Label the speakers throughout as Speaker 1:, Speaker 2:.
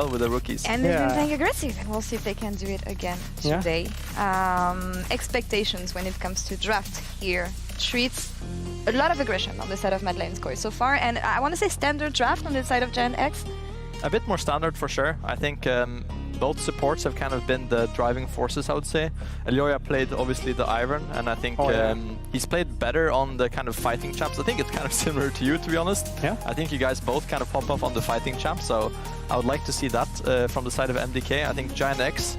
Speaker 1: with the rookies.
Speaker 2: And they've been playing aggressive, and we'll see if they can do it again today. Expectations when it comes to draft here. Treats a lot of aggression on the side of Madeline's Core so far, and I want to say standard draft on the side of Giantx.
Speaker 1: A bit more standard for sure. I think both supports have kind of been the driving forces, I would say. Elioya played obviously the Iron, and I think he's played better on the kind of fighting champs. I think it's kind of similar to you, to be honest.
Speaker 3: Yeah.
Speaker 1: I think you guys both kind of pop up on the fighting champs, so I would like to see that from the side of MDK. I think Giantx,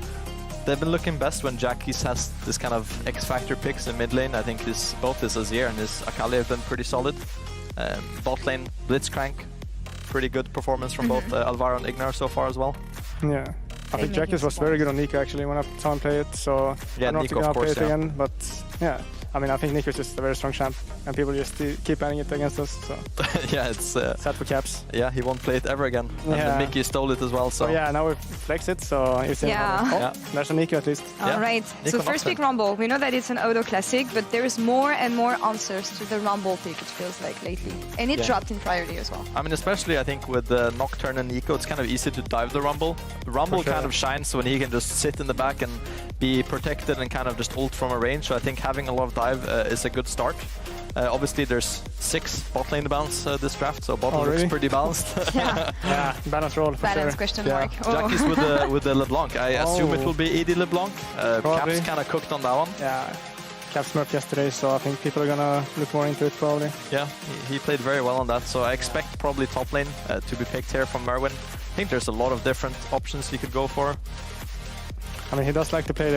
Speaker 1: they've been looking best when Jackies has this kind of X-Factor picks in mid lane. I think both his Azir and his Akali have been pretty solid. Bot lane, Blitzcrank, pretty good performance from both Alvaro and Ignar so far as well.
Speaker 3: Yeah. I think Jackies was very good on Nico actually when I saw him play it, so I'm not going to play it again, but yeah. I mean, I think Nico is just a very strong champ, and people just keep banning it against us, so...
Speaker 1: yeah, it's...
Speaker 3: sad for Caps.
Speaker 1: Yeah, he won't play it ever again. And Mickey stole it as well, so...
Speaker 3: Oh yeah, now we flex it, so... There's a Nico at least.
Speaker 2: Alright, so first pick Rumble. We know that it's an auto classic, but there is more and more answers to the Rumble pick, it feels like, lately. And it dropped in priority as well.
Speaker 1: I mean, especially, I think, with the Nocturne and Nico, it's kind of easy to dive the Rumble. Rumble kind of shines when he can just sit in the back and be protected and kind of just ult from a range, so I think having a lot of dive is a good start. Obviously, there's 6 bot lane bounce this draft, so bot lane looks pretty balanced.
Speaker 3: Yeah, balance roll for
Speaker 2: balance question mark.
Speaker 1: Jackies with the LeBlanc. I assume it will be AD LeBlanc. Caps kind of cooked on that one.
Speaker 3: Yeah, Caps smurfed yesterday, so I think people are gonna look more into it probably.
Speaker 1: Yeah, he played very well on that, so I expect probably top lane to be picked here from Merwin. I think there's a lot of different options you could go for.
Speaker 3: I mean, he does like to play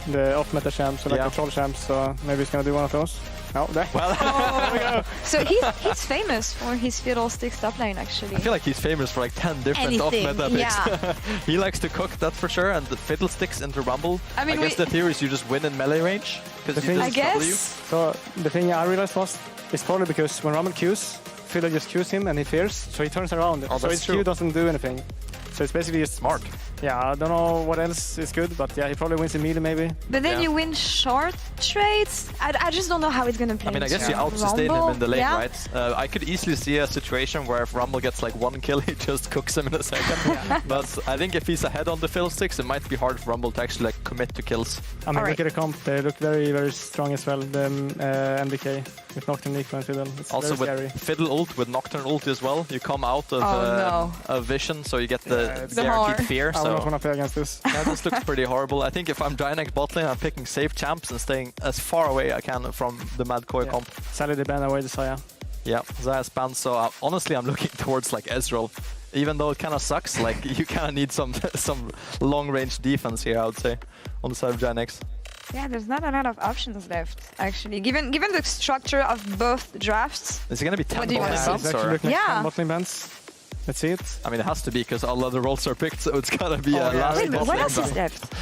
Speaker 3: the off-meta champs, so like the troll champs, so maybe he's gonna do one of those. No, there. Well, there we go.
Speaker 2: So he's famous for his fiddlesticks top lane, actually.
Speaker 1: I feel like he's famous for like 10 different off-meta picks.
Speaker 2: Yeah.
Speaker 1: He likes to cook, that's for sure, and the fiddlesticks into Rumble. I mean, I guess the theory is you just win in melee range.
Speaker 3: I guess. So the thing I realized was, it's probably because when Rumble queues, Fiddle just queues him and he fears, so he turns around. So his Q doesn't do anything. So it's basically just
Speaker 1: smart.
Speaker 3: Yeah, I don't know what else is good, but yeah, he probably wins immediately maybe.
Speaker 2: But then you win short trades. I just don't know how it's gonna play.
Speaker 1: I mean, I guess you out-sustain him in the lane, right? I could easily see a situation where if Rumble gets like 1 kill, he just cooks him in a second. But I think if he's ahead on the fiddlesticks, it might be hard for Rumble to actually like commit to kills.
Speaker 3: I mean, look at the comp. They look very, very strong as well, the MDK. With Nocturne, Nico, and Fiddle. It's
Speaker 1: also with
Speaker 3: scary.
Speaker 1: Fiddle ult, with Nocturne ult as well, you come out of a vision, so you get the guaranteed fear.
Speaker 3: I don't want to play against this.
Speaker 1: Yeah, this looks pretty horrible. I think if I'm Giantx bot lane, I'm picking safe champs and staying as far away I can from the Mad Koi comp.
Speaker 3: Sadly, they ban away the Saya.
Speaker 1: Yeah, Zaya's banned, so honestly, I'm looking towards like Ezreal. Even though it kind of sucks, like you kind of need some long-range defense here, I would say, on the side of Giantx.
Speaker 2: Yeah, there's not a lot of options left, actually. Given the structure of both drafts.
Speaker 1: Is it going to be 10 bot lane bans?
Speaker 3: Bot lane bans. Let's see it.
Speaker 1: I mean, it has to be, because all other roles are picked, so it's gotta be a last
Speaker 2: Wait,
Speaker 1: bot
Speaker 2: what
Speaker 1: lane
Speaker 2: else
Speaker 1: ban.
Speaker 2: is left?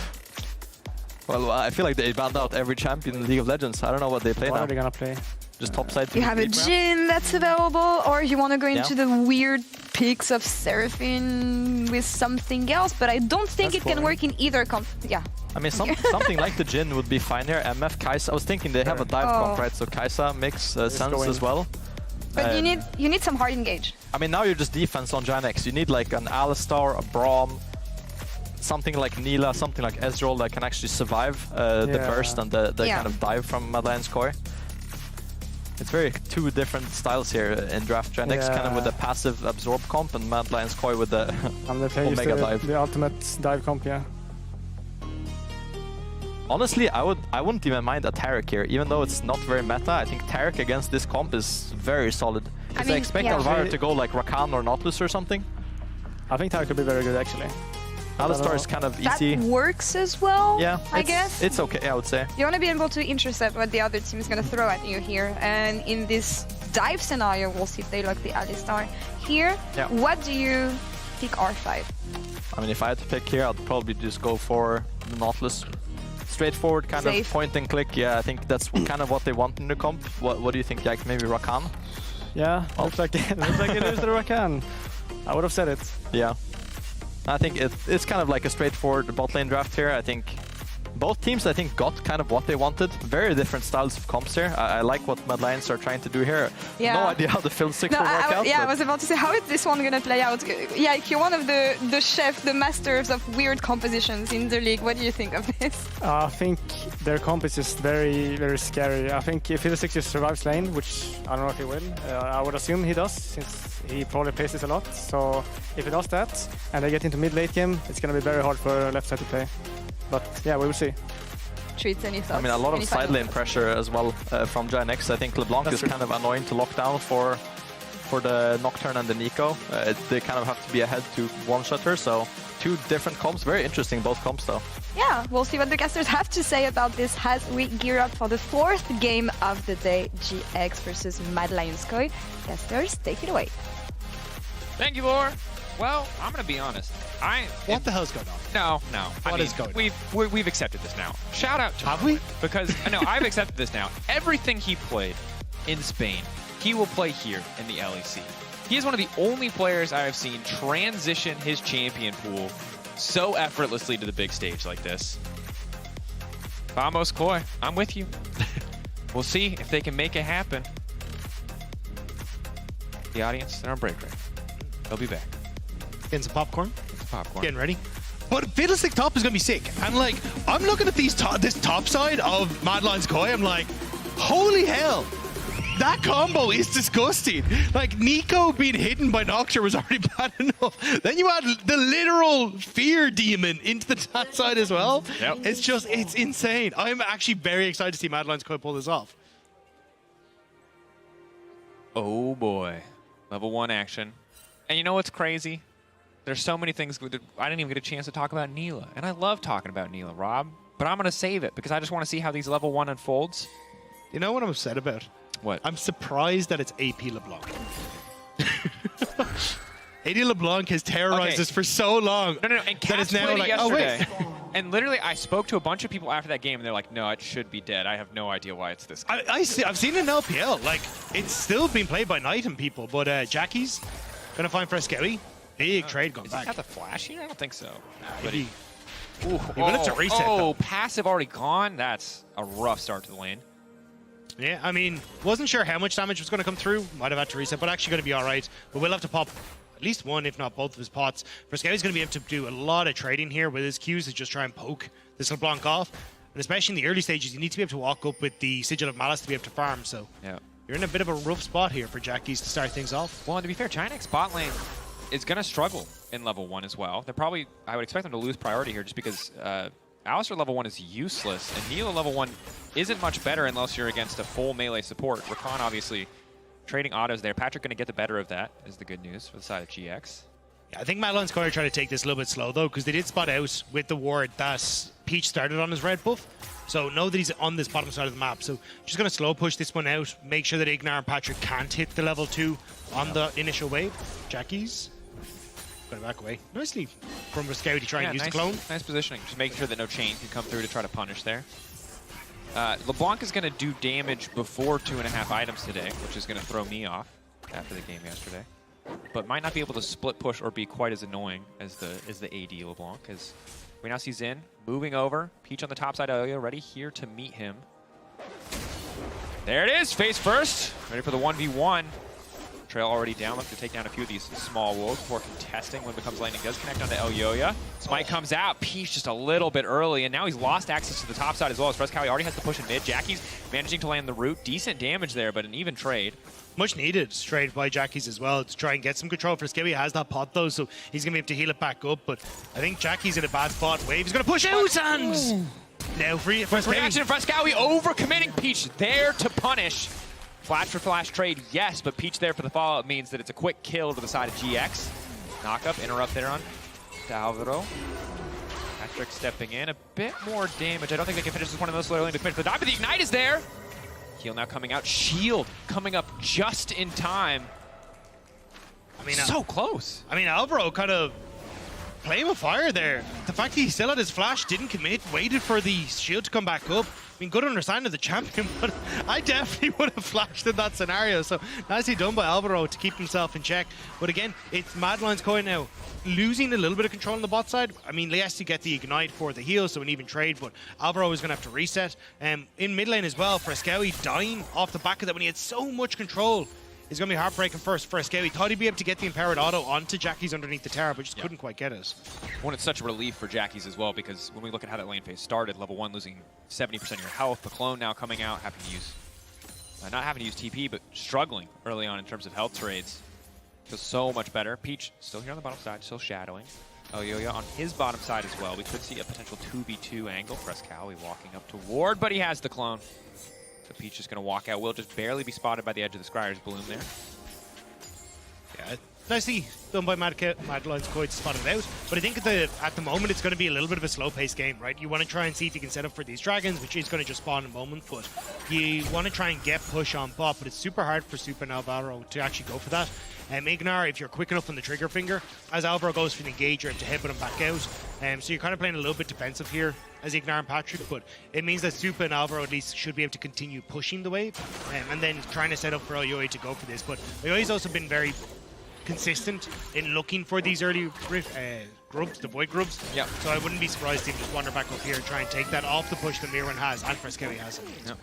Speaker 1: Well, I feel like they banned out every champion in League of Legends. I don't know what they play now.
Speaker 3: What are they gonna play?
Speaker 1: Just topside.
Speaker 2: You have a Jhin that's available, or you want to go into the weird picks of Seraphine with something else, but I don't think it can work in either comp. Yeah.
Speaker 1: I mean, something like the Jhin would be fine here. MF, Kai'Sa. I was thinking they have a dive comp, right? So Kai'Sa makes sense as well.
Speaker 2: But you need some hard engage.
Speaker 1: I mean, now you're just defense on Giantx. You need like an Alistar, a Braum, something like Neela, something like Ezreal that can actually survive the burst and the kind of dive from Madeline's Core. It's very 2 different styles here in draft. Giantx kind of with the passive absorb comp, and Madeline's Core with the Omega dive.
Speaker 3: The ultimate dive comp, yeah.
Speaker 1: Honestly, I wouldn't even mind a Taric here, even though it's not very meta. I think Taric against this comp is very solid. Because I expect Alvaro to go like Rakan or Nautilus or something.
Speaker 3: I think Taric could be very good, actually.
Speaker 1: Alistar is kind of easy.
Speaker 2: That works as well, I guess.
Speaker 1: It's okay, I would say.
Speaker 2: You want to be able to intercept what the other team is going to throw at you here. And in this dive scenario, we'll see if they like the Alistar. Here, what do you pick R5?
Speaker 1: I mean, if I had to pick here, I'd probably just go for the Nautilus. Straightforward kind of point and click. Yeah, I think that's kind of what they want in the comp. What do you think, Jack? Maybe Rakan?
Speaker 3: Yeah, looks like it is the Rakan. I would have said it.
Speaker 1: Yeah. I think it's kind of like a straightforward bot lane draft here. I think both teams, I think, got kind of what they wanted. Very different styles of comps here. I like what Mad Lions are trying to do here.
Speaker 2: Yeah.
Speaker 1: No idea how the fill stick will work out.
Speaker 2: Yeah, I was about to say, how is this one going to play out? Yeah, you're one of the chefs, the masters of weird compositions in the league. What do you think of this?
Speaker 3: I think their comp is just very, very scary. I think if Fiddlesticks just survives lane, which I don't know if he will, I would assume he does, since he probably plays this a lot. So if he does that, and they get into mid-late game, it's going to be very hard for left side to play. But yeah, we will see.
Speaker 2: Treats, any thoughts?
Speaker 1: I mean, a lot of side lane pressure as well from Giantx. I think LeBlanc is kind of annoying to lock down for the Nocturne and the Nico. They kind of have to be ahead to one-shot her, so two different comps. Very interesting, both comps though.
Speaker 2: Yeah, we'll see what the casters have to say about this as we gear up for the 4th game of the day, GX versus Mad Lions Koi. Casters, take it away.
Speaker 4: Thank you, Lore. Well, I'm gonna be honest.
Speaker 5: What the hell's going on?
Speaker 4: No.
Speaker 5: What is going on?
Speaker 4: We've accepted this now. Shout out to
Speaker 5: Have we?
Speaker 4: Because no, I've accepted this now. Everything he played in Spain, he will play here in the LEC. He is one of the only players I have seen transition his champion pool so effortlessly to the big stage like this. Vamos, Koi. I'm with you. We'll see if they can make it happen. The audience, they're on break right now. They'll be back.
Speaker 5: Getting some popcorn.
Speaker 4: Popcorn.
Speaker 5: Getting ready. But Fiddlestick top is going to be sick. And like, I'm looking at this top side of Mad Lions Koi. I'm like, holy hell. That combo is disgusting. Like, Nico being hidden by Nocturne was already bad enough. Then you add the literal fear demon into the top side as well.
Speaker 4: Yep.
Speaker 5: It's insane. I'm actually very excited to see Mad Lions Koi pull this off.
Speaker 4: Oh boy. Level 1 action. And you know what's crazy? There's so many things. I didn't even get a chance to talk about Neela. And I love talking about Neela, Rob. But I'm going to save it because I just want to see how these level 1 unfolds.
Speaker 5: You know what I'm upset about?
Speaker 4: What?
Speaker 5: I'm surprised that it's AP LeBlanc. AD LeBlanc has terrorized us for so long.
Speaker 4: No. And Cat
Speaker 5: it's now
Speaker 4: played it
Speaker 5: like,
Speaker 4: yesterday.
Speaker 5: oh, wait.
Speaker 4: And literally, I spoke to a bunch of people after that game, and they're like, no, it should be dead. I have no idea why it's this good.
Speaker 5: I've seen it in LPL. Like, it's still being played by Knight and people, but Jackie's going to find Frescowy. Big trade going back.
Speaker 4: Is he got the flash here? I don't think so.
Speaker 5: But he
Speaker 4: will
Speaker 5: have to reset, though.
Speaker 4: Passive already gone? That's a rough start to the lane.
Speaker 5: Yeah, I mean, wasn't sure how much damage was going to come through. Might have had to reset, but actually going to be all right. But we'll have to pop at least one, if not both of his pots. Frescowy's going to be able to do a lot of trading here with his Qs to just try and poke this LeBlanc off. And especially in the early stages, you need to be able to walk up with the Sigil of Malice to be able to farm. So
Speaker 4: yeah,
Speaker 5: you're in a bit of a rough spot here for Jackie's to start things off.
Speaker 4: Well, and to be fair, Giantx bot lane is going to struggle in level 1 as well. They're probably, I would expect them to lose priority here just because Alistar level 1 is useless, and Neela level 1 isn't much better unless you're against a full melee support. Rakan obviously trading autos there. Patrick going to get the better of that is the good news for the side of GX.
Speaker 5: Yeah, I think Mad Lions Koi are trying to take this a little bit slow though, because they did spot out with the ward that Peach started on his red buff. So know that he's on this bottom side of the map. So just going to slow push this one out, make sure that Ignar and Patrick can't hit the level 2 on the initial wave. Jackie's got to back away. Nicely from Frescowy to try and use the clone.
Speaker 4: Nice positioning. Just making sure that no chain can come through to try to punish there. LeBlanc is going to do damage before 2.5 items today, which is going to throw me off after the game yesterday. But might not be able to split push or be quite as annoying as the AD LeBlanc, as we now see Xin moving over. Peach on the top side of Elio, ready here to meet him. There it is, face first. Ready for the 1v1. Trail already down, looks to take down a few of these small wolves before contesting when it becomes landing. Does connect onto Elioya. Smite comes out. Peach just a little bit early, and now he's lost access to the top side as well as Frescowy already has to push in mid. Jackie's managing to land the root. Decent damage there, but an even trade.
Speaker 5: Much needed trade by Jackie's as well to try and get some control. Frescowy has that pot though, so he's going to be able to heal it back up, but I think Jackie's in a bad spot. Wave is going to push out, and now free
Speaker 4: reaction. Frescowy overcommitting. Peach there to punish. Flash for flash trade, yes, but Peach there for the follow-up means that it's a quick kill to the side of GX. Knock-up, interrupt there on Dalvaro. Patrick stepping in, a bit more damage. I don't think they can finish this one of those slowly to commit to the dive, but the Ignite is there. Heal now coming out. Shield coming up just in time. I mean, so close.
Speaker 5: I mean, Alvaro kind of playing with fire there. The fact he still had his flash, didn't commit, waited for the shield to come back up. mean, good understanding of the champion, but I definitely would have flashed in that scenario. So nicely done by Alvaro to keep himself in check. But again, it's Mad Lions Koi now losing a little bit of control on the bot side. I mean, yes, to get the ignite for the heal, so an even trade, but Alvaro is going to have to reset. In mid lane as well, Frescowy dying off the back of that when he had so much control. It's going to be heartbreaking first for Frescowy. Thought he'd be able to get the empowered auto onto Jackie's underneath the tower, but just couldn't quite get it.
Speaker 4: Well, it's such a relief for Jackie's as well, because when we look at how that lane phase started, level 1 losing 70% of your health, the clone now coming out, having to use, not having to use TP, but struggling early on in terms of health trades. Feels so much better. Peach still here on the bottom side, still shadowing. Oh, Yo-Yo on his bottom side as well. We could see a potential 2v2 angle. Frescowy walking up toward, but he has the clone. So Peach is going to walk out. Will just barely be spotted by the edge of the Scryer's bloom there.
Speaker 5: Yeah, nicely done by Mad Lions Koi to spot it out. But I think at the moment it's going to be a little bit of a slow-paced game, right? You want to try and see if you can set up for these dragons, which is going to just spawn in a moment. But you want to try and get push on bot, but it's super hard for Super and Alvaro to actually go for that. Ignar, if you're quick enough on the trigger finger, as Alvaro goes for the engage, you have to headbutt him back out. So you're kind of playing a little bit defensive here as Ignar and Patrick, but it means that Super and Alvaro at least should be able to continue pushing the wave and then trying to set up for Oyoi to go for this. But Oyoi's also been very consistent in looking for these early grubs, the void grubs.
Speaker 4: Yeah.
Speaker 5: So I wouldn't be surprised if he just wander back up here and try and take that off the push that Mirren has and Frescowy has.
Speaker 4: Yep.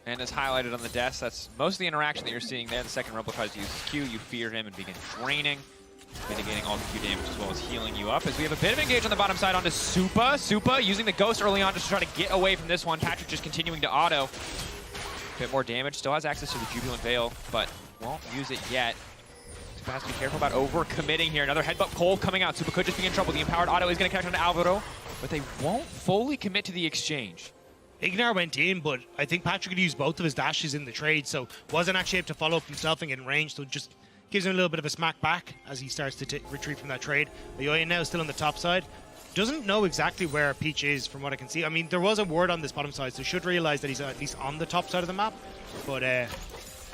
Speaker 4: And as highlighted on the desk, that's most of the interaction that you're seeing there. The second Rumble tries to use his Q, you fear him and begin draining, mitigating all the Q damage as well as healing you up. As we have a bit of engage on the bottom side onto Supa. Supa using the Ghost early on just to try to get away from this one. Patrick just continuing to auto. A bit more damage, still has access to the Jubilant Veil, but won't use it yet. Supa has to be careful about over-committing here. Another headbutt cold coming out. Supa could just be in trouble. The empowered auto is going to connect onto Alvaro, but they won't fully commit to the exchange.
Speaker 5: Ignar went in, but I think Patrick could use both of his dashes in the trade, so wasn't actually able to follow up himself and get in range, so just gives him a little bit of a smack back as he starts to retreat from that trade. Oyoya now still on the top side. Doesn't know exactly where Peach is from what I can see. I mean, there was a ward on this bottom side, so should realize that he's at least on the top side of the map, but I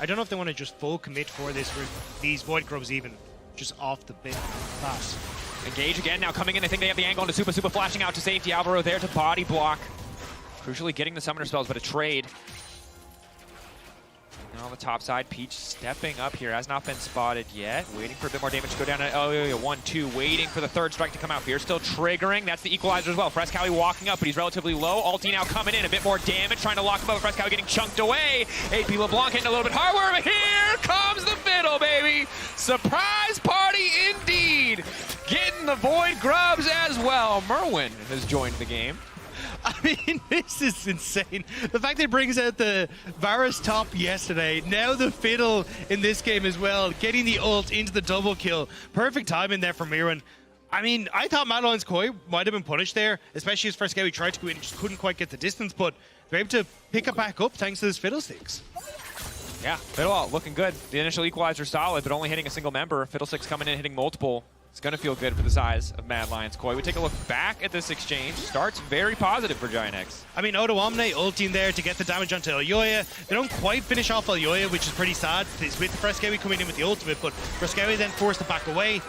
Speaker 5: don't know if they want to just full commit for this, for these Void Grubs even, just off the bit fast.
Speaker 4: Engage again, now coming in, I think they have the angle into Supa. Supa flashing out to safety. Alvaro there to body block. Crucially getting the summoner spells, but a trade. And on the top side, Peach stepping up here. Has not been spotted yet. Waiting for a bit more damage to go down. Oh, yeah, 1-2. Waiting for the third strike to come out. Fear still triggering. That's the equalizer as well. Frescowy walking up, but he's relatively low. Ulti now coming in. A bit more damage. Trying to lock him up. Frescowy getting chunked away. AP LeBlanc hitting a little bit harder. But here comes the fiddle, baby. Surprise party indeed. Getting the Void Grubs as well. Merwin has joined the game.
Speaker 5: I mean, this is insane. The fact that it brings out the Varus top yesterday, now the fiddle in this game as well, getting the ult into the double kill. Perfect timing there for Mirren. I mean, I thought Mad Lions Koi might have been punished there, especially as Frescowy tried to go in and just couldn't quite get the distance, but they're able to pick it back up thanks to this Fiddlesticks.
Speaker 4: Yeah, Fiddle looking good. The initial equalizer solid, but only hitting a single member. Fiddlesticks coming in, hitting multiple. It's going to feel good for the size of Mad Lions Koi. We take a look back at this exchange. Starts very positive for Giantx.
Speaker 5: I mean, Odo Omne ulting there to get the damage onto Oyoya. They don't quite finish off Oyoya, which is pretty sad. It's with Frescowy coming in with the ultimate, but Frescowy then forced to back away.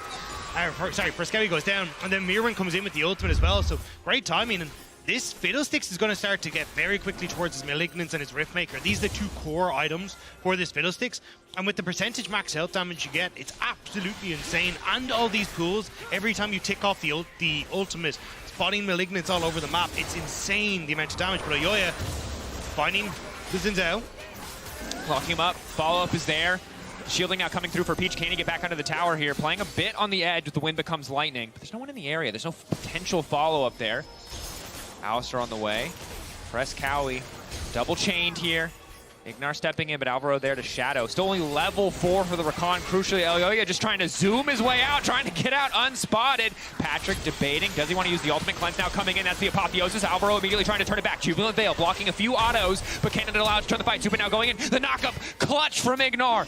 Speaker 5: Frescowy goes down, and then Mirren comes in with the ultimate as well, so great timing. And this Fiddlesticks is going to start to get very quickly towards his Malignance and his Riftmaker. These are the two core items for this Fiddlesticks. And with the percentage max health damage you get, it's absolutely insane. And all these pools, every time you tick off the ultimate, spotting Malignance all over the map, it's insane the amount of damage. But Oyoya finding the Zinzao.
Speaker 4: Locking him up, follow-up is there. Shielding now coming through for Peach. Can he get back onto the tower here? Playing a bit on the edge with the wind becomes lightning. But there's no one in the area. There's no potential follow-up there. Alistair on the way. Frescowy double chained here. Ignar stepping in, but Alvaro there to shadow. Still only level 4 for the Rakan. Crucially, Elyoya just trying to zoom his way out, trying to get out unspotted. Patrick debating. Does he want to use the ultimate cleanse now coming in? That's the apotheosis. Alvaro immediately trying to turn it back. Jubilant Veil blocking a few autos, but Canada allowed to turn the fight. Supa now going in. The knockup clutch from Ignar.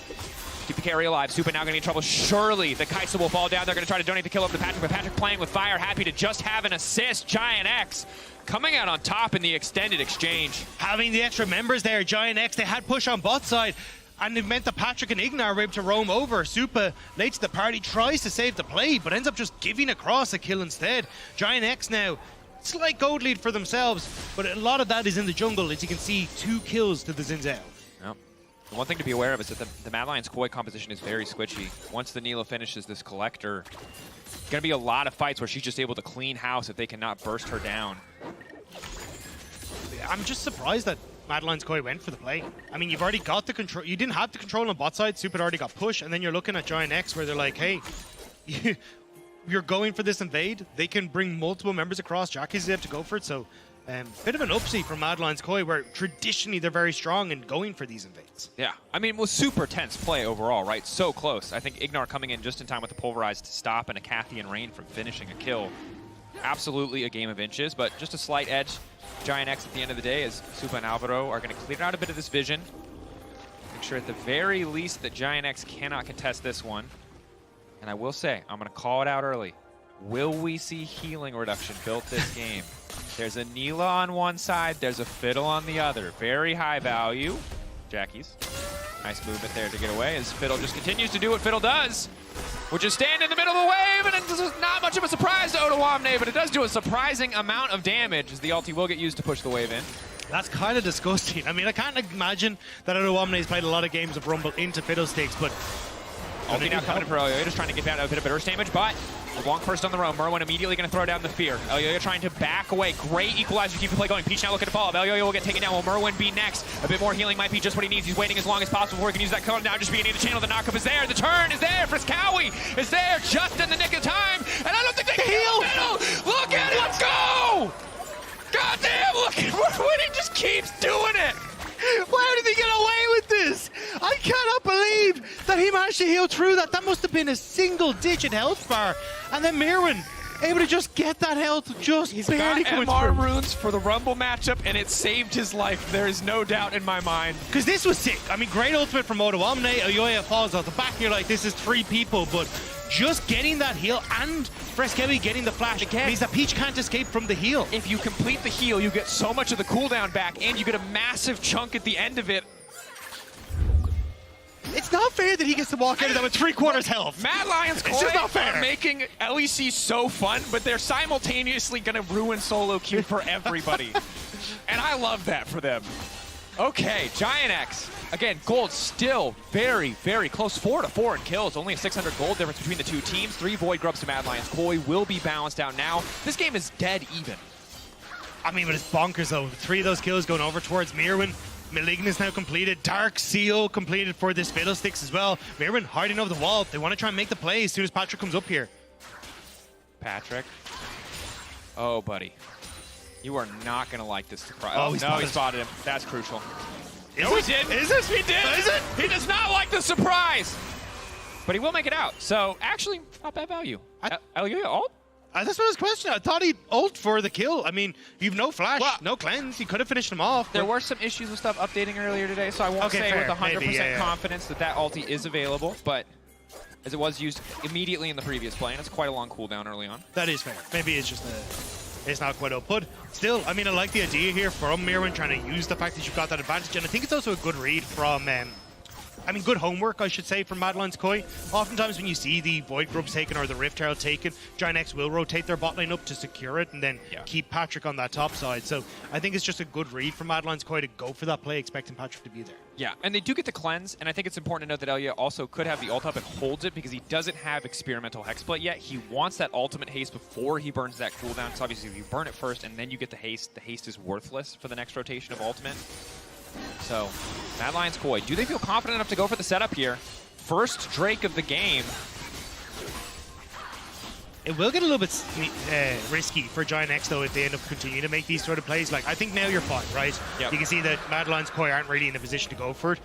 Speaker 4: Keep the carry alive. Supa now going to be in trouble. Surely the Kaisa will fall down. They're going to try to donate the kill over to Patrick, but Patrick playing with fire. Happy to just have an assist. Giantx coming out on top in the extended exchange.
Speaker 5: Having the extra members there, Giantx, they had push on bot side, and it meant that Patrick and Ignar were able to roam over. Supa, late to the party, tries to save the play, but ends up just giving across a kill instead. Giantx now slight gold lead for themselves, but a lot of that is in the jungle, as you can see, 2 kills to the Xin Zhao.
Speaker 4: Yep. The one thing to be aware of is that the Mad Lions Koi composition is very squishy. Once the Nilah finishes this collector, going to be a lot of fights where she's just able to clean house if they cannot burst her down.
Speaker 5: I'm just surprised that Mad Lions Koi went for the play. I mean, you've already got the control. You didn't have the control on bot side. Super already got pushed, and then you're looking at Giantx where they're like, hey, you're going for this invade. They can bring multiple members across. Jackie's able to go for it, so bit of an upsie from Mad Lions Koi, where traditionally they're very strong in going for these invades.
Speaker 4: Yeah, I mean, it was super tense play overall, right? So close. I think Ignar coming in just in time with the pulverized stop and a Cathy and Rain from finishing a kill. Absolutely a game of inches, but just a slight edge. Giantx at the end of the day, as Supa and Alvaro are going to clear out a bit of this vision. Make sure at the very least that Giantx cannot contest this one. And I will say, I'm going to call it out early. Will we see healing reduction built this game? There's a Nilah on one side, there's a Fiddle on the other. Very high value. Jackie's. Nice movement there to get away as Fiddle just continues to do what Fiddle does, which is stand in the middle of the wave, and it's not much of a surprise to Ottawamne, but it does do a surprising amount of damage as the ulti will get used to push the wave in.
Speaker 5: That's kind of disgusting. I mean, I can't imagine that Ottawamne has played a lot of games of Rumble into Fiddlesticks, but
Speaker 4: Ulti now coming in for Elyoya, just trying to get down a bit of burst damage, but LeBlanc first on the row. Merwin immediately going to throw down the fear. Elyoya trying to back away. Great equalizer to keep the play going. Peach now looking to follow up. Elyoya will get taken down. Will Merwin be next? A bit more healing might be just what he needs. He's waiting as long as possible before he can use that cone. Now just beginning the channel. The knockup is there. The turn is there. Friskawi is there just in the nick of time. And I don't think they can heal Fiddle. Look at it. Let's go. God damn, look at Merwin. He just keeps doing it.
Speaker 5: Why did he get away with this? I cannot believe that he managed to heal through that. That must have been a single-digit health bar. And then Merwin able to just get that health just
Speaker 4: He's
Speaker 5: barely
Speaker 4: got
Speaker 5: coming
Speaker 4: MR
Speaker 5: through.
Speaker 4: runes for the Rumble matchup, and it saved his life. There is no doubt in my mind.
Speaker 5: Because this was sick. I mean, great ultimate from Ottawamne. Elyoya falls off the back, and you're like, this is 3 people, but just getting that heal and Friskawi getting the flash
Speaker 4: Again,
Speaker 5: means that Peach can't escape from the heal.
Speaker 4: If you complete the heal, you get so much of the cooldown back, and you get a massive chunk at the end of it.
Speaker 5: It's not fair that he gets to walk out of that with 3/4 health.
Speaker 4: Mad Lions
Speaker 5: It's just not
Speaker 4: Koi
Speaker 5: fair.
Speaker 4: are making LEC so fun, but they're simultaneously going to ruin solo queue for everybody. And I love that for them. Okay, Giantx. Again, gold still very, very close. 4-4 in kills. Only a 600 gold difference between the two teams. 3 Void Grubs to Mad Lions Koi will be balanced out now. This game is dead even.
Speaker 5: I mean, but it's bonkers, though. 3 of those kills going over towards Merwin. Malignus now completed. Dark Seal completed for this Fiddlesticks as well. Merwin hiding over the wall. They want to try and make the play as soon as Patrick comes up here.
Speaker 4: Patrick. Oh, buddy. You are not going to like this surprise.
Speaker 5: Oh,
Speaker 4: Oh,
Speaker 5: he
Speaker 4: no, he
Speaker 5: spotted.
Speaker 4: spotted him. That's crucial.
Speaker 5: Is
Speaker 4: No,
Speaker 5: it?
Speaker 4: he did.
Speaker 5: Is it?
Speaker 4: He did.
Speaker 5: Is it?
Speaker 4: He does not like the surprise. But he will make it out. So, actually, not bad value. Elyoya ult?
Speaker 5: That's what I was questioning. I thought he'd ult for the kill. I mean, you've no flash,
Speaker 4: Well,
Speaker 5: no cleanse. He could have finished him off.
Speaker 4: There
Speaker 5: but-
Speaker 4: were some issues with stuff updating earlier today, so I won't
Speaker 5: Okay,
Speaker 4: say
Speaker 5: fair.
Speaker 4: with 100%
Speaker 5: Maybe, yeah.
Speaker 4: confidence that ulti is available, but as it was used immediately in the previous play, and it's quite a long cooldown early on.
Speaker 5: That is fair. Maybe it's just it's not quite up. But still, I mean, I like the idea here from Merwin trying to use the fact that you've got that advantage. And I think it's also a good read from, I mean, good homework, I should say, from Mad Lions Koi. Oftentimes when you see the Void Grubs taken or the Rift Herald taken, Giantx will rotate their bot lane up to secure it and then keep Patrick on that top side. So I think it's just a good read from Mad Lions Koi to go for that play, expecting Patrick to be there.
Speaker 4: Yeah, and they do get the cleanse, and I think it's important to note that Elyoya also could have the ult up and holds it because he doesn't have experimental hexblade yet. He wants that ultimate haste before he burns that cooldown, so obviously if you burn it first and then you get the haste is worthless for the next rotation of ultimate. So, Mad Lions Koi, do they feel confident enough to go for the setup here? First Drake of the game.
Speaker 5: It will get a little bit risky for Giantx, though, if they end up continuing to make these sort of plays. Like, I think now you're fine, right?
Speaker 4: Yep.
Speaker 5: You can see that Mad Lions Koi aren't really in a position to go for it.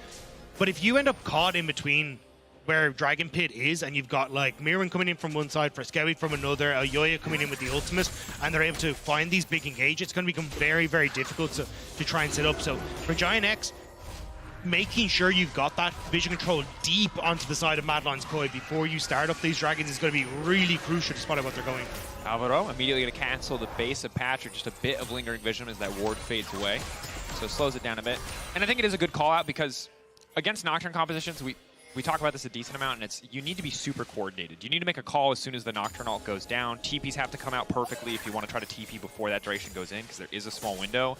Speaker 5: But if you end up caught in between where Dragon Pit is, and you've got, like, Merwin coming in from one side, Friskawi from another, Elyoya coming in with the ultimate, and they're able to find these big engage, it's going to become very, very difficult to try and set up. So, for Giantx, making sure you've got that vision control deep onto the side of Mad Lions Koi before you start up these dragons is going to be really crucial to spot out what they're going for.
Speaker 4: Alvaro immediately going to cancel the base of Patrick, just a bit of lingering vision as that ward fades away. So it slows it down a bit. And I think it is a good call out because against Nocturne compositions, we talk about this a decent amount, and it's you need to be super coordinated. You need to make a call as soon as the Nocturne ult goes down. TPs have to come out perfectly if you want to try to TP before that duration goes in, because there is a small window.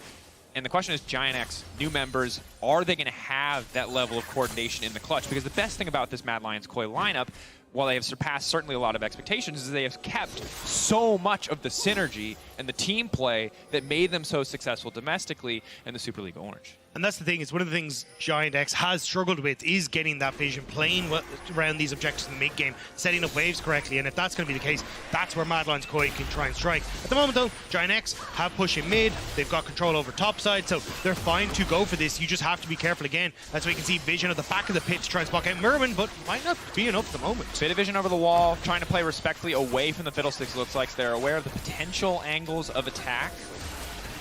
Speaker 4: And the question is, Giantx, new members, are they going to have that level of coordination in the clutch? Because the best thing about this Mad Lions Koi lineup, while they have surpassed certainly a lot of expectations, is they have kept so much of the synergy and the team play that made them so successful domestically in the Super League Orange.
Speaker 5: And that's the thing, it's one of the things Giantx has struggled with is getting that vision, playing around these objectives in the mid game, setting up waves correctly, and if that's going to be the case, that's where Mad Lions Koi can try and strike. At the moment though, Giantx have pushing mid, they've got control over top side, so they're fine to go for this. You just have to be careful again. That's why you can see vision at the back of the pit to try and spot out Merwin, but might not be enough at the moment.
Speaker 4: Bit of vision over the wall, trying to play respectfully away from the Fiddlesticks. Looks like they're aware of the potential angles of attack.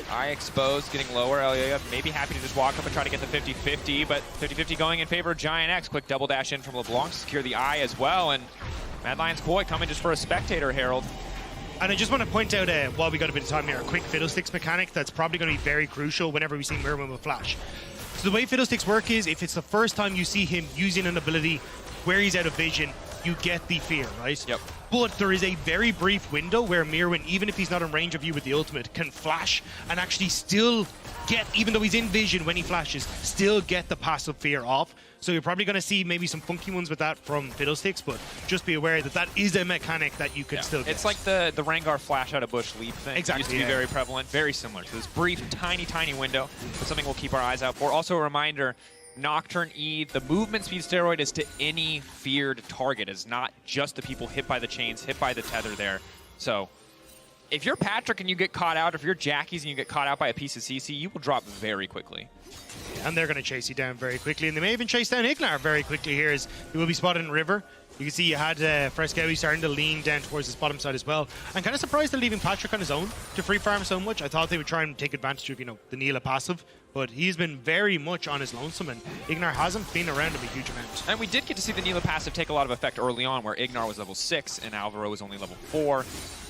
Speaker 4: Eye exposed, getting lower. Elia maybe happy to just walk up and try to get the 50-50, but 50-50 going in favor of Giantx. Quick double dash in from LeBlanc to secure the eye as well, and Mad Lions Koi coming just for a spectator, Harold.
Speaker 5: And I just want to point out, while we got a bit of time here, a quick Fiddlesticks mechanic that's probably going to be very crucial whenever we see Merwin with Flash. So the way Fiddlesticks work is, if it's the first time you see him using an ability where he's out of vision, you get the fear, right?
Speaker 4: Yep.
Speaker 5: But there is a very brief window where Merwin, even if he's not in range of you with the ultimate, can flash and actually still get, even though he's in vision when he flashes, still get the passive fear off. So you're probably going to see maybe some funky ones with that from Fiddlesticks, but just be aware that that is a mechanic that you can still get.
Speaker 4: It's like the Rengar flash out of bush leap thing.
Speaker 5: Exactly.
Speaker 4: It used to be very prevalent, very similar to this brief, tiny window, but something we'll keep our eyes out for. Also a reminder, Nocturne E, the movement speed steroid is to any feared target. It's not just the people hit by the chains, hit by the tether there. So if you're Patrick and you get caught out, if you're Jackies and you get caught out by a piece of CC, you will drop very quickly.
Speaker 5: And they're going to chase you down very quickly. And they may even chase down Ignar very quickly here, as he will be spotted in River. You can see you had Frescowi starting to lean down towards his bottom side as well. I'm kind of surprised they're leaving Patrick on his own to free farm so much. I thought they would try and take advantage of, the Neela passive, but he's been very much on his lonesome, and Ignar hasn't been around him a huge amount.
Speaker 4: And we did get to see the Neela passive take a lot of effect early on, where Ignar was level 6 and Alvaro was only level 4.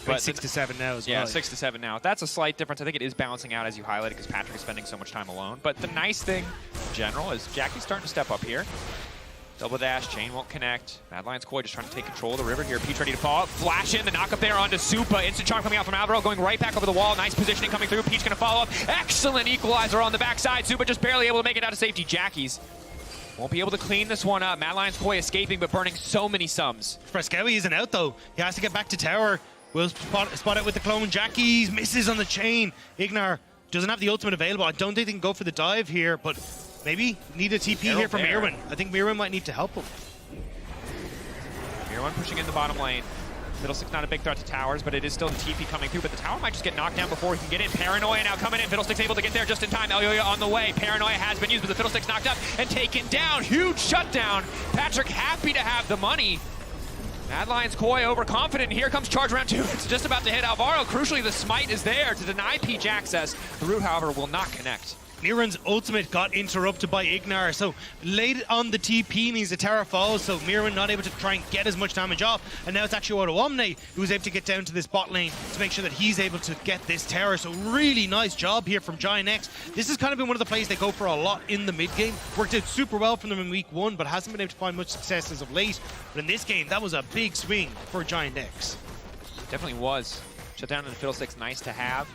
Speaker 5: But 6 to 7 now as well.
Speaker 4: Yeah, 6 to 7 now. That's a slight difference. I think it is balancing out, as you highlighted, because Patrick is spending so much time alone. But the nice thing, in general, is Jackie's starting to step up here. Double dash, chain won't connect. Mad Lions Koi just trying to take control of the river here. Peach ready to fall. Flash in, the knock up there onto Supa. Instant charm coming out from Alvaro, going right back over the wall. Nice positioning coming through. Peach gonna follow up. Excellent equalizer on the backside. Supa just barely able to make it out of safety. Jackies won't be able to clean this one up. Mad Lions Koi escaping, but burning so many sums.
Speaker 5: Frescowi isn't out though. He has to get back to tower. Will spot out with the clone. Jackies misses on the chain. Ignar doesn't have the ultimate available. I don't think they can go for the dive here, but maybe need a TP here from Mirwin. I think Mirwin might need to help him.
Speaker 4: Mirwin pushing in the bottom lane. Fiddlestick's not a big threat to towers, but it is still the TP coming through, but the tower might just get knocked down before he can get in. Paranoia now coming in. Fiddlestick's able to get there just in time. Elyoya on the way. Paranoia has been used, but the Fiddlestick's knocked up and taken down. Huge shutdown. Patrick happy to have the money. Mad Lions Koi overconfident. Here comes charge round 2. It's just about to hit Alvaro. Crucially, the smite is there to deny Peach access. The root, however, will not connect.
Speaker 5: Mirwin's ultimate got interrupted by Ignar, so late on the TP means the tower falls, so Mirwin not able to try and get as much damage off, and now it's actually Omne who's able to get down to this bot lane to make sure that he's able to get this tower. So really nice job here from Giantx. This has kind of been one of the plays they go for a lot in the mid game. Worked out super well from them in week 1, but hasn't been able to find much success as of late. But in this game, that was a big swing for Giantx.
Speaker 4: Definitely was. Shut down in the Fiddlesticks, nice to have.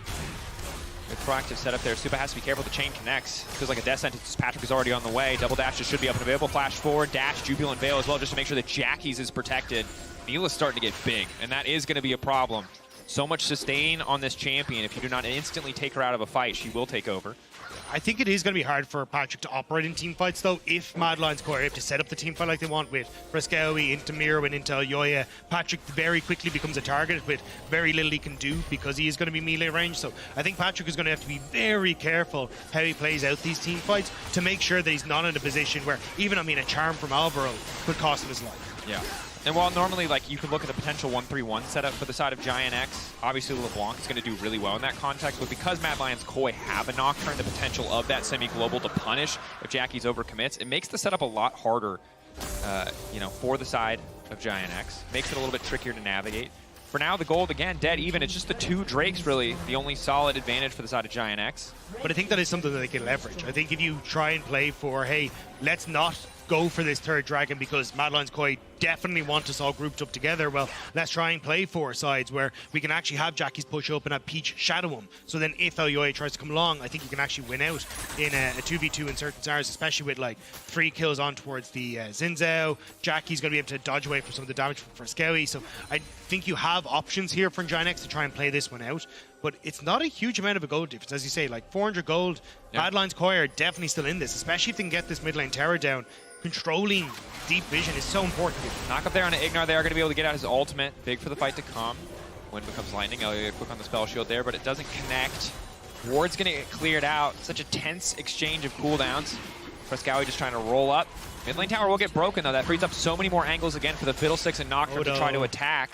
Speaker 4: Good proactive setup there. Supa has to be careful. The chain connects. Feels like a death sentence. Patrick is already on the way. Double dash just should be up and available. Flash forward, dash, Jubilant Veil as well, just to make sure that Jackies is protected. Neela's starting to get big, and that is going to be a problem. So much sustain on this champion. If you do not instantly take her out of a fight, she will take over.
Speaker 5: I think it is going to be hard for Patrick to operate in team fights, though, if Mad Lions Koi are able to set up the team fight like they want with Frescowi into Mirwin into Elyoya. Patrick very quickly becomes a target with very little he can do because he is going to be melee range. So I think Patrick is going to have to be very careful how he plays out these team fights to make sure that he's not in a position where even, a charm from Alvaro could cost him his life.
Speaker 4: Yeah. And while normally, you could look at the potential 1-3-1 setup for the side of Giantx, obviously LeBlanc is going to do really well in that context, but because Mad Lions Koi have a Nocturne, the potential of that semi-global to punish if Jackie's overcommits, it makes the setup a lot harder, for the side of Giantx. Makes it a little bit trickier to navigate. For now, the gold, again, dead even. It's just the 2 Drakes, really, the only solid advantage for the side of Giantx.
Speaker 5: But I think that is something that they can leverage. I think if you try and play for, hey, let's not go for this third dragon because Mad Lions Koi definitely want us all grouped up together. Well, let's try and play 4 sides where we can actually have Jackies push up and have Peach shadow him. So then if LUA tries to come along, I think you can actually win out in a 2v2 in certain scenarios, especially with like 3 kills on towards the Zinzao. Jackie's going to be able to dodge away from some of the damage from Frescowy. So I think you have options here from Giantx to try and play this one out. But it's not a huge amount of a gold difference. As you say, like 400 gold, Mad Lions Koi are definitely still in this, especially if they can get this mid lane tower down. Controlling deep vision is so important.
Speaker 4: Knock up there on an Ignar. They are going to be able to get out his ultimate. Big for the fight to come. Wind becomes lightning. Elliot quick on the spell shield there, but it doesn't connect. Ward's going to get cleared out. Such a tense exchange of cooldowns. Frescowy just trying to roll up. Mid lane tower will get broken though. That frees up so many more angles again for the Fiddlesticks and Nocturne to try to attack.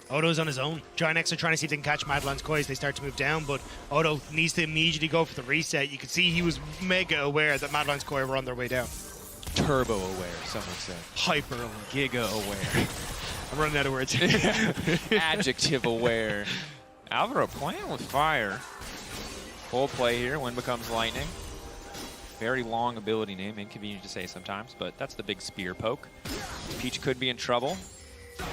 Speaker 5: Odo's on his own. Giantx are trying to see if they can catch Mad Lions Koi as they start to move down, but Odo needs to immediately go for the reset. You could see he was mega aware that Mad Lions Koi were on their way down.
Speaker 4: Turbo aware, someone said.
Speaker 5: Hyper aware.
Speaker 4: Giga aware.
Speaker 5: I'm running out of words.
Speaker 4: Adjective aware. Alvaro playing with fire. Full play here. Wind becomes lightning. Very long ability name. Inconvenient to say sometimes, but that's the big spear poke. Peach could be in trouble.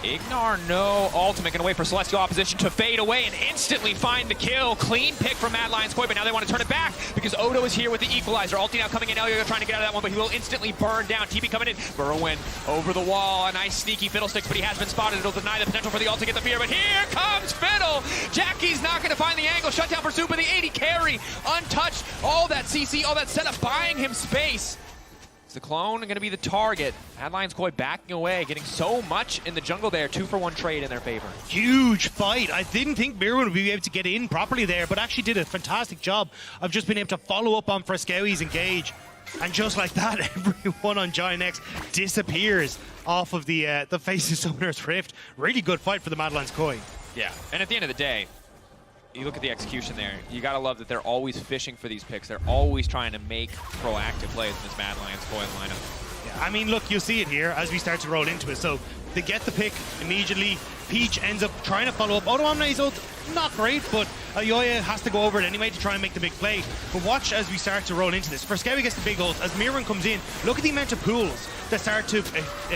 Speaker 4: Ignar, no. Ultimate gonna wait for Celestial opposition to fade away and instantly find the kill. Clean pick from Mad Lions Koi, but now they want to turn it back because Odo is here with the equalizer. Ulti now coming in. Elio trying to get out of that one, but he will instantly burn down. TB coming in. Burrowin over the wall. A nice sneaky Fiddlesticks, but he has been spotted. It'll deny the potential for the ult to get the fear, but here comes Fiddle. Jackie's not gonna find the angle. Shut down for Super. The 80 carry. Untouched. All that CC, all that setup, buying him space. The clone going to be the target. Mad Lions Koi backing away, getting so much in the jungle there. 2-for-1 trade in their favor.
Speaker 5: Huge fight. I didn't think Mirwin would be able to get in properly there, but actually did a fantastic job of just being able to follow up on Frescowy's engage. And just like that, everyone on Giantx disappears off of the face of Summoner's Rift. Really good fight for the Mad Lions Koi.
Speaker 4: Yeah, and at the end of the day, you look at the execution there, you gotta love that they're always fishing for these picks. They're always trying to make proactive plays in this Mad Lions Koi lineup.
Speaker 5: Yeah, I mean, look, you'll see it here as we start to roll into it. So they get the pick immediately. Peach ends up trying to follow up. Odo Omne's ult, not great, but Yoya has to go over it anyway to try and make the big play. But watch as we start to roll into this. Frescowy gets the big ult. As Mirwin comes in, look at the amount of pools that start to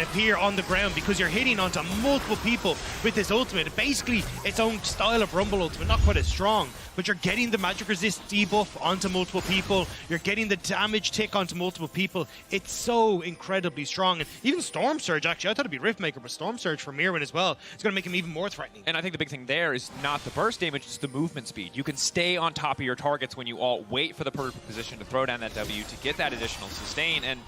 Speaker 5: appear on the ground because you're hitting onto multiple people with this ultimate. Basically, its own style of Rumble ultimate, not quite as strong, but you're getting the magic resist debuff onto multiple people. You're getting the damage tick onto multiple people. It's so incredibly strong. And even Storm Surge, actually, I thought it'd be Riftmaker, but Storm Surge for Mirwin as well. It's going to make him even more threatening.
Speaker 4: And I think the big thing there is not the burst damage, it's the movement speed. You can stay on top of your targets when you all wait for the perfect position to throw down that W to get that additional sustain. And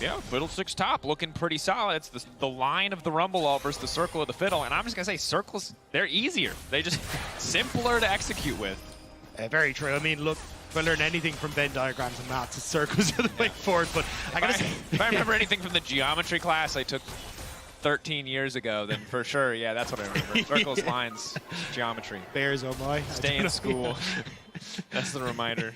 Speaker 4: yeah, Fiddlesticks top looking pretty solid. It's the line of the Rumble ult versus the circle of the Fiddle. And I'm just going to say circles, they're easier. They just simpler to execute with.
Speaker 5: Very true. I mean, look, if I learn anything from Venn diagrams and maths, it's circles are the way forward. But I gotta say,
Speaker 4: if I remember anything from the geometry class I took 13 years ago, then for sure, yeah, that's what I remember. Circles, lines, geometry.
Speaker 5: Bears, oh my.
Speaker 4: Stay in school. That's the reminder.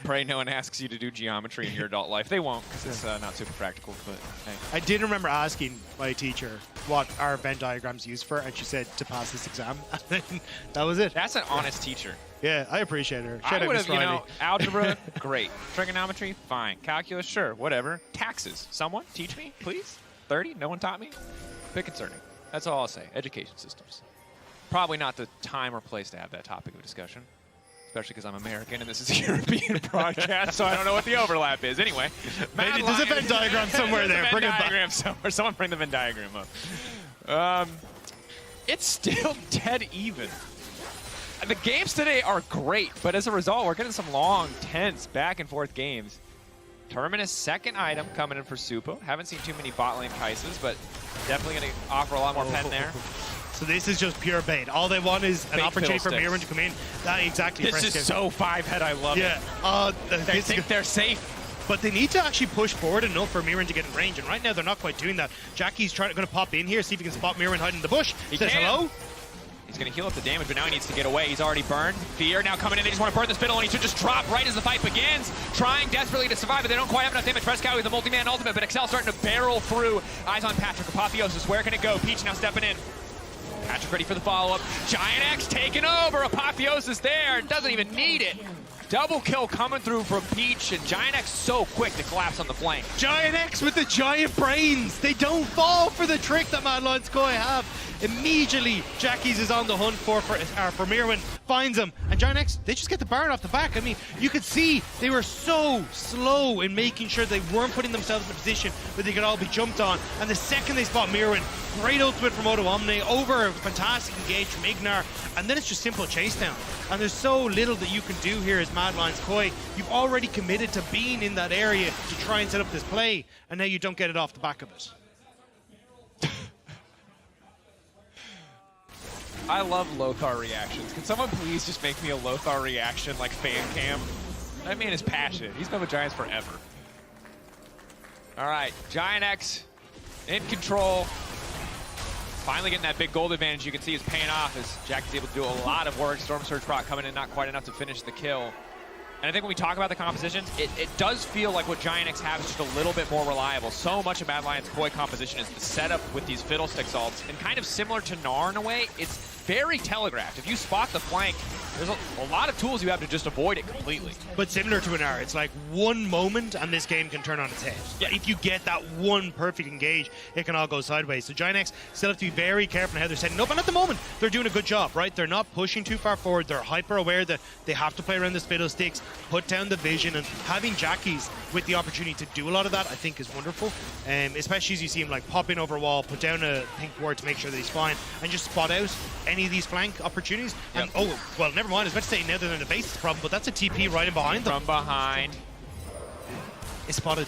Speaker 4: Pray no one asks you to do geometry in your adult life. They won't, because it's not super practical, but hey.
Speaker 5: I did remember asking my teacher what our Venn diagrams used for, and she said to pass this exam. That was it.
Speaker 4: That's an honest teacher.
Speaker 5: Yeah, I appreciate her. Shout
Speaker 4: I
Speaker 5: out
Speaker 4: would
Speaker 5: Miss
Speaker 4: have,
Speaker 5: Riley.
Speaker 4: algebra, great. Trigonometry, fine. Calculus, sure, whatever. Taxes, someone teach me, please? 30, no one taught me? Bit concerning. That's all I'll say. Education systems. Probably not the time or place to have that topic of discussion. Especially because I'm American and this is a European broadcast, so I don't know what the overlap is. Anyway,
Speaker 5: Maybe there's a Venn diagram somewhere there.
Speaker 4: Bring it back. Somewhere. Someone bring the Venn diagram up. It's still dead even. The games today are great, but as a result, we're getting some long, tense, back and forth games. Terminus second item coming in for Supo. Haven't seen too many bot lane Kai'Sas, but definitely going to offer a lot more pen there.
Speaker 5: So this is just pure bait. All they want is an opportunity for Mirwin to come in. Exactly.
Speaker 4: This is so 5-head. I love it.
Speaker 5: They
Speaker 4: think they're safe.
Speaker 5: But they need to actually push forward enough for Mirwin to get in range. And right now, they're not quite doing that. Jackie's going to pop in here, see if he can spot Mirwin hiding in the bush. He says hello.
Speaker 4: He's going to heal up the damage, but now he needs to get away. He's already burned. Fear now coming in. They just want to burn this Fiddle, and he should just drop right as the fight begins. Trying desperately to survive, but they don't quite have enough damage. Frescowy with the multi-man ultimate, but Excel starting to barrel through. Eyes on Patrick. Apotheosis, where can it go? Peach now stepping in. Patrick ready for the follow-up. Giantx taking over. Apotheosis there. Doesn't even need it. Double kill coming through from Peach, and Giantx so quick to collapse on the flank.
Speaker 5: Giantx with the giant brains. They don't fall for the trick that Mad Lions Koi have. Immediately, Jackies is on the hunt for Mirwin, finds him, and Giantx, they just get the Baron off the back. I mean, you could see they were so slow in making sure they weren't putting themselves in a position where they could all be jumped on. And the second they spot Mirwin, great ultimate from Odo Omni, over a fantastic engage from Ignar, and then it's just simple chase down. And there's so little that you can do here as Mad Lions Koi. You've already committed to being in that area to try and set up this play, and now you don't get it off the back of it.
Speaker 4: I love Lothar reactions. Can someone please just make me a Lothar reaction like fan cam? That man is passionate. He's been with Giants forever. All right, Giantx in control. Finally getting that big gold advantage you can see is paying off as Jack is able to do a lot of work. Storm Surge proc coming in, not quite enough to finish the kill. And I think when we talk about the compositions, it does feel like what Giantx have is just a little bit more reliable. So much of Mad Lions Koi composition is the setup with these Fiddlesticks ults, and kind of similar to Gnar in a way, it's very telegraphed. If you spot the flank, there's a lot of tools you have to just avoid it completely.
Speaker 5: But similar to Gnar, it's like one moment and this game can turn on its head. Yeah. If you get that one perfect engage, it can all go sideways. So Giantx still have to be very careful in how they're setting up, and at the moment, they're doing a good job, right? They're not pushing too far forward. They're hyper aware that they have to play around the Fiddlesticks, put down the vision, and having Jackies with the opportunity to do a lot of that, I think is wonderful. Especially as you see him like pop in over a wall, put down a pink ward to make sure that he's fine, and just spot out any of these flank opportunities. Yep. And oh, well, never mind. I was about to say now they're in the base problem, but that's a TP right in behind them.
Speaker 4: From behind.
Speaker 5: It's spotted.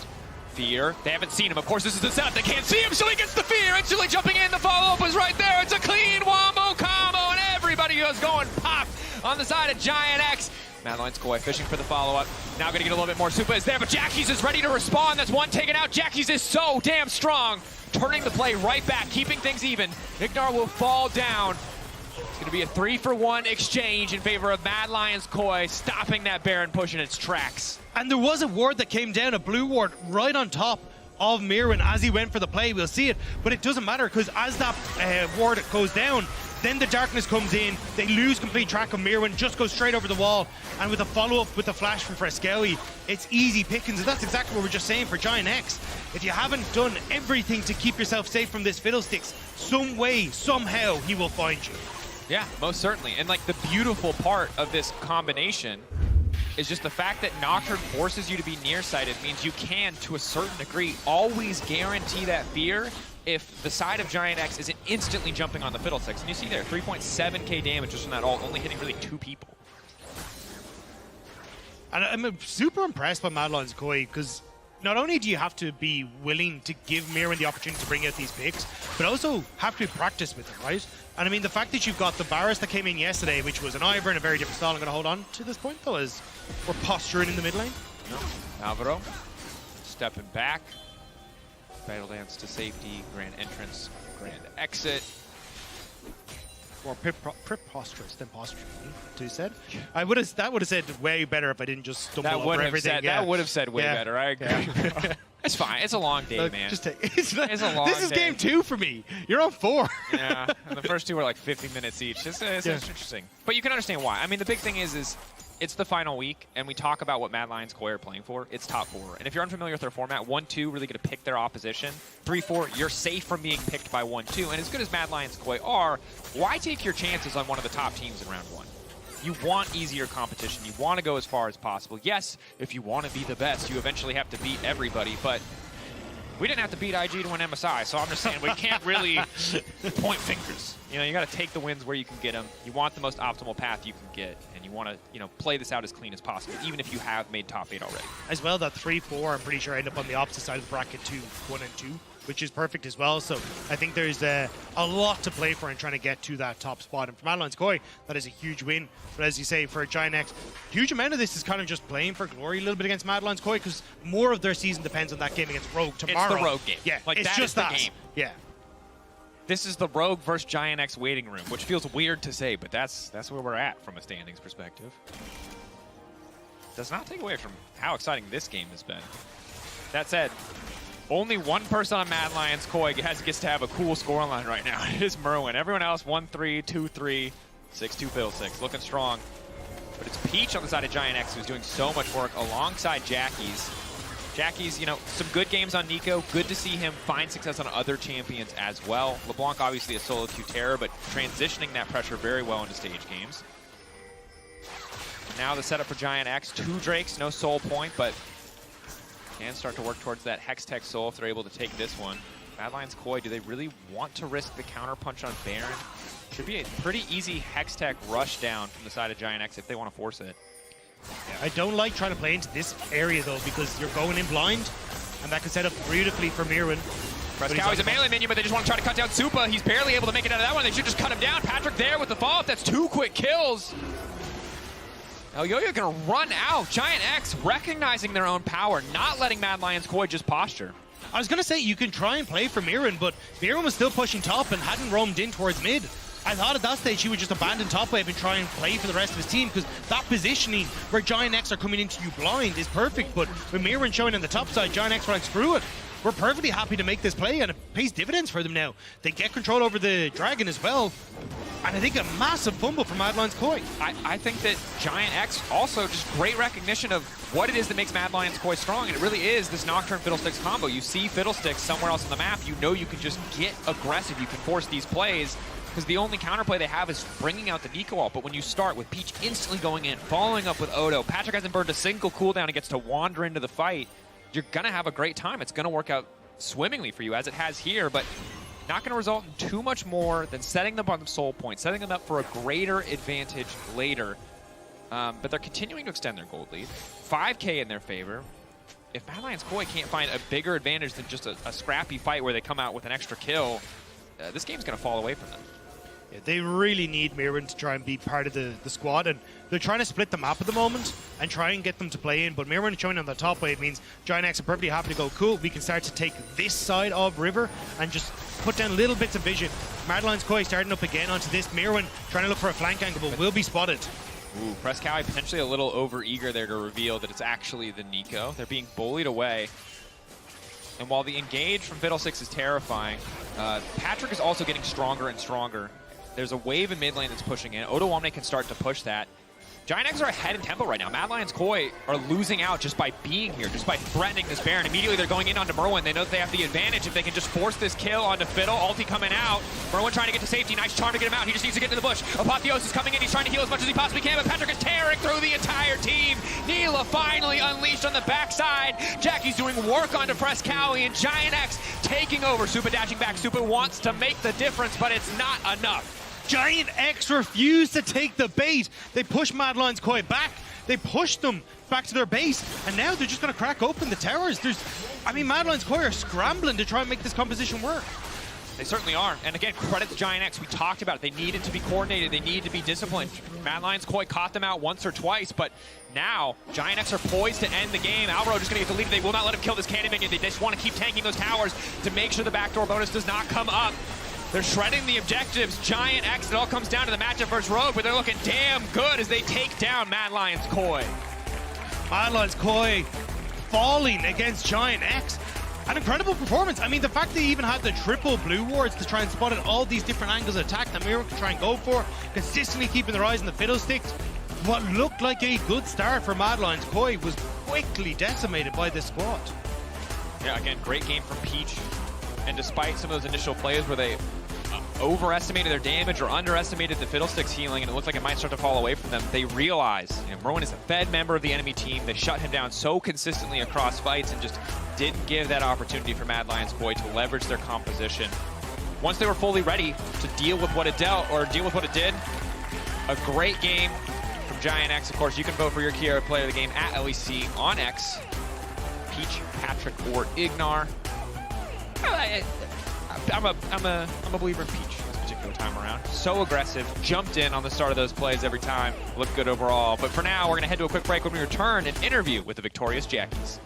Speaker 4: Fear. They haven't seen him. Of course, this is the setup. They can't see him, so he gets the fear. Instantly jumping in. The follow-up is right there. It's a clean wombo combo, and everybody is going pop on the side of Giantx. Mad Lions Koi fishing for the follow-up. Now going to get a little bit more super is there, but Jackies is ready to respond. That's one taken out. Jackies is so damn strong. Turning the play right back, keeping things even. Ignar will fall down. It's going to be a 3-for-1 exchange in favor of Mad Lions Koi, stopping that Baron push in its tracks.
Speaker 5: And there was a ward that came down, a blue ward, right on top of Mirwin as he went for the play. We'll see it, but it doesn't matter because as that ward goes down, then the darkness comes in, they lose complete track of Mirwin, just goes straight over the wall, and with a follow-up with the flash from Frescowi, it's easy pickings, and that's exactly what we're just saying for Giantx. If you haven't done everything to keep yourself safe from this Fiddlesticks, some way, somehow, he will find you.
Speaker 4: Yeah, most certainly. And like the beautiful part of this combination is just the fact that Nocturne forces you to be nearsighted means you can, to a certain degree, always guarantee that fear if the side of Giantx isn't instantly jumping on the Fiddlesticks. And you see there, 3.7k damage just from that ult, only hitting really 2 people.
Speaker 5: And I'm super impressed by Mad Lions Koi because not only do you have to be willing to give Mirwin the opportunity to bring out these picks, but also have to practice with them, right? And I mean, the fact that you've got the Varus that came in yesterday, which was an Ivor in a very different style, I'm going to hold on to this point, though, as we're posturing in the mid lane.
Speaker 4: No. Alvaro stepping back. Battle dance to safety, grand entrance, grand exit.
Speaker 5: More preposterous than posturing, too said. That would have said way better if I didn't just stumble over everything.
Speaker 4: That would have said way better. I agree. Yeah. It's fine. It's a long day, man.
Speaker 5: Just it's a long
Speaker 4: day.
Speaker 5: This is game 2 for me. You're on 4.
Speaker 4: Yeah, and the first 2 were like 50 minutes each. It's interesting. But you can understand why. I mean, the big thing is it's the final week, and we talk about what Mad Lions Koi are playing for. It's top 4. And if you're unfamiliar with their format, 1-2 really going to pick their opposition. 3-4, you're safe from being picked by 1-2. And as good as Mad Lions Koi are, why take your chances on one of the top teams in round 1? You want easier competition. You want to go as far as possible. Yes, if you want to be the best, you eventually have to beat everybody, but we didn't have to beat IG to win MSI, so I'm just saying we can't really point fingers. You know, you got to take the wins where you can get them. You want the most optimal path you can get, and you want to, you know, play this out as clean as possible, even if you have made top 8 already.
Speaker 5: As well, that 3-4, I'm pretty sure I end up on the opposite side of the bracket to 1 and 2, which is perfect as well. So I think there's a lot to play for in trying to get to that top spot. And for Mad Lions Koi, that is a huge win. But as you say, for Giantx, huge amount of this is kind of just playing for glory a little bit against Mad Lions Koi because more of their season depends on that game against Rogue tomorrow.
Speaker 4: It's the Rogue game.
Speaker 5: Yeah,
Speaker 4: like,
Speaker 5: it's just
Speaker 4: the
Speaker 5: that
Speaker 4: game.
Speaker 5: Yeah.
Speaker 4: This is the Rogue versus Giantx waiting room, which feels weird to say, but that's where we're at from a standings perspective. Does not take away from how exciting this game has been. That said, only one person on Mad Lions Koi gets to have a cool scoreline right now. It is Merwin. Everyone else 1-3, 2-3, 6-2 Fiddlesticks. Looking strong. But it's Peach on the side of Giantx who's doing so much work alongside Jackie's. Jackie's, you know, some good games on Nico. Good to see him find success on other champions as well. LeBlanc obviously a solo queue terror, but transitioning that pressure very well into stage games. And now the setup for Giantx, 2 Drakes, no soul point, but can start to work towards that Hextech soul if they're able to take this one. Mad Lions Koi, do they really want to risk the counter punch on Baron? Should be a pretty easy Hextech rush down from the side of Giantx if they want to force it.
Speaker 5: Yeah, I don't like trying to play into this area though, because you're going in blind, and that can set up beautifully for Mirwin.
Speaker 4: Frescow is a melee minion, but they just want to try to cut down Supa. He's barely able to make it out of that one. They should just cut him down. Patrick there with the follow-up. That's 2 quick kills. Now Yo-Yo gonna run out. Giantx recognizing their own power, not letting Mad Lions Koi just posture.
Speaker 5: I was going to say you can try and play for Mirwin, but Mirwin was still pushing top and hadn't roamed in towards mid. I thought at that stage he would just abandon top wave and try and play for the rest of his team, because that positioning where Giantx are coming into you blind is perfect, but with Mirwin showing on the top side, Giantx were like, screw it. We're perfectly happy to make this play, and it pays dividends for them now. They get control over the dragon as well, and I think a massive fumble from Mad Lions Koi.
Speaker 4: I think that Giantx also just great recognition of what it is that makes Mad Lions Koi strong, and it really is this Nocturne Fiddlesticks combo. You see Fiddlesticks somewhere else on the map, you know you can just get aggressive, you can force these plays, because the only counterplay they have is bringing out the Nico ult. But when you start with Peach instantly going in, following up with Odo, Patrick hasn't burned a single cooldown and gets to wander into the fight, you're going to have a great time. It's going to work out swimmingly for you, as it has here, but not going to result in too much more than setting them on the soul point, setting them up for a greater advantage later. But they're continuing to extend their gold lead. 5K in their favor. If Mad Lions Koi can't find a bigger advantage than just a scrappy fight where they come out with an extra kill, this game's going to fall away from them.
Speaker 5: Yeah, they really need Mirwin to try and be part of the squad, and they're trying to split the map at the moment and try and get them to play in, but Mirwin showing on the top wave means Giantx are perfectly happy to go, cool, we can start to take this side of River and just put down little bits of vision. Mad Lions Koi starting up again onto this. Mirwin trying to look for a flank angle, but will be spotted.
Speaker 4: Ooh, Frescow potentially a little over-eager there to reveal that it's actually the Nico. They're being bullied away. And while the engage from Fiddlesticks is terrifying, Patrick is also getting stronger and stronger. There's a wave in mid lane that's pushing in. Odo Omne can start to push that. Giantx are ahead in tempo right now. Mad Lions Koi are losing out just by being here, just by threatening this Baron. Immediately they're going in onto Merwin. They know that they have the advantage if they can just force this kill onto Fiddle. Ulti coming out. Merwin trying to get to safety. Nice charm to get him out. He just needs to get into the bush. Apotheosis coming in. He's trying to heal as much as he possibly can, but Patrick is tearing through the entire team. Neela finally unleashed on the backside. Jackie's doing work onto Frescow, and Giantx taking over. Supa dashing back. Supa wants to make the difference, but it's not enough.
Speaker 5: Giantx refused to take the bait. They pushed Mad Lions Koi back. They pushed them back to their base, and now they're just going to crack open the towers. Mad Lions Koi are scrambling to try and make this composition work.
Speaker 4: They certainly are. And again, credit to Giantx. We talked about it. They needed to be coordinated. They needed to be disciplined. Mad Lions Koi caught them out once or twice, but now Giantx are poised to end the game. Alvaro just going to get the lead. They will not let him kill this cannon minion. They just want to keep tanking those towers to make sure the backdoor bonus does not come up. They're shredding the objectives. Giantx, it all comes down to the matchup versus Rogue, but they're looking damn good as they take down Mad Lions Koi.
Speaker 5: Mad Lions Koi falling against Giantx. An incredible performance. I mean, the fact they even had the triple blue wards to try and spot at all these different angles of attack that Mirwin could try and go for, consistently keeping their eyes on the Fiddlesticks. What looked like a good start for Mad Lions Koi was quickly decimated by this squad.
Speaker 4: Yeah, again, great game from Peach. And despite some of those initial plays where they overestimated their damage or underestimated the Fiddlesticks healing, and it looked like it might start to fall away from them, they realize, Merwin is a fed member of the enemy team. They shut him down so consistently across fights and just didn't give that opportunity for Mad Lions Koi to leverage their composition. Once they were fully ready to deal with what it dealt, or deal with what it did, a great game from Giantx. Of course, you can vote for your Kiara player of the game at LEC on X. Peach, Patrick, or Ignar. I'm a believer in Peach this particular time around. So aggressive, jumped in on the start of those plays every time. Looked good overall. But for now, we're going to head to a quick break. When we return, an interview with the victorious Jackies.